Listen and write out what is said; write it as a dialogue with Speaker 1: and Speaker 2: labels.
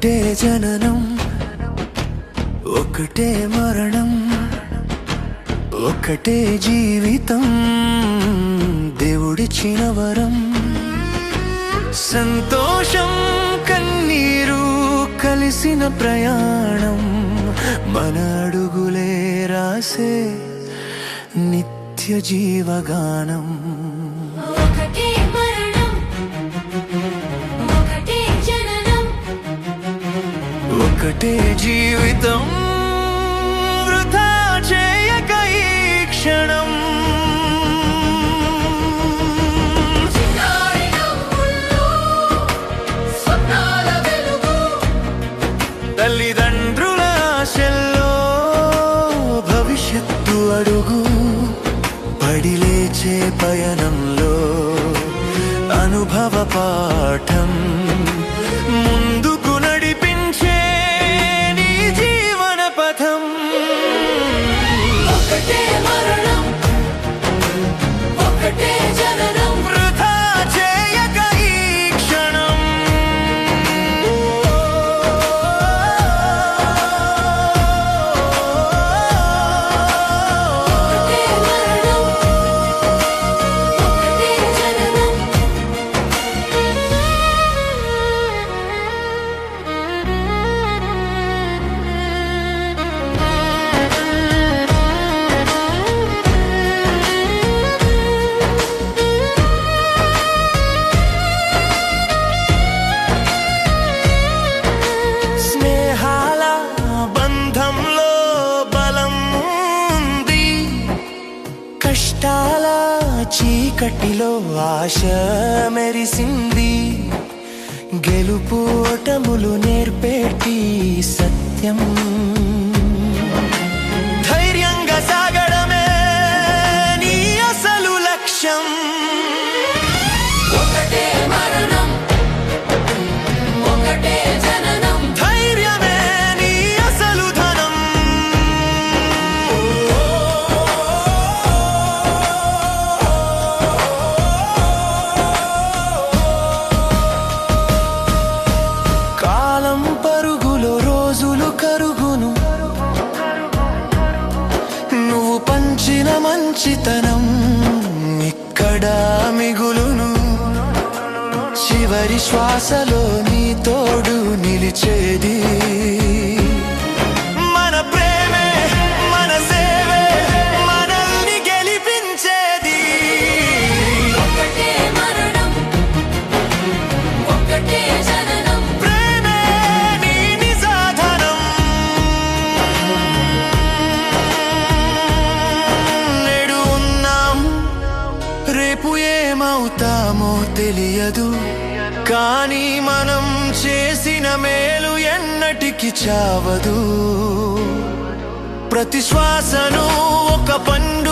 Speaker 1: ఒకటే జననం ఒకటే మరణం ఒకటే జీవితం దేవుడిచ్చిన వరం సంతోషం కన్నీరు కలిసిన ప్రయాణం మన అడుగులే రాసే నిత్య జీవగానం
Speaker 2: ఒకటే మరణం ఒకటే జననం
Speaker 1: ఒకటే జీవితం వృథా చేయక ఈ క్షణం
Speaker 2: చిన్నారి నవ్వుల్లో స్వప్నాల వెలుగు
Speaker 1: తల్లిదండ్రుల ఆశల్లో భవిష్యత్తు అడుగు పడి లేచే పయనంలో అనుభవ పాఠం ముందుకు నడిపించే నీ జీవన పథం
Speaker 2: ఒకటే మరణం ఒకటే జననం
Speaker 1: వృథా చేయక ఈ క్షణం
Speaker 2: ఒకటే మరణం ఒకటే జననం
Speaker 1: స్నేహాల బంధంలో బలం ఉంది కష్టాల చీకటిలో ఆశ మెరిసింది గెలుపు ఓటములు నేర్పేటి సత్యం ధైర్యంగా సాగడమే నీ అసలు లక్ష్యం
Speaker 2: ఒకటే మరణం ఒకటే జననం
Speaker 1: ధైర్యమే నీ అసలు ధనం కాలం పరుగులో రోజులు కరుగును నువ్వు పంచిన మంచితనం ఇక్కడ మిగులును చివరి శ్వాసలో నీ తోడు నిలిచేది మన ప్రేమే మన సేవే మనల్ని గెలిపించేది
Speaker 2: ఒకటే మరణం ఒకటే జననం
Speaker 1: ప్రేమే నీ నిజాధనం నేడు ఉన్నాం రేపు ఏమవుతామో తెలియదు కానీ మనం చేసిన మేలు ఎన్నటికి చావదు ప్రతి శ్వాసను ఒక పండు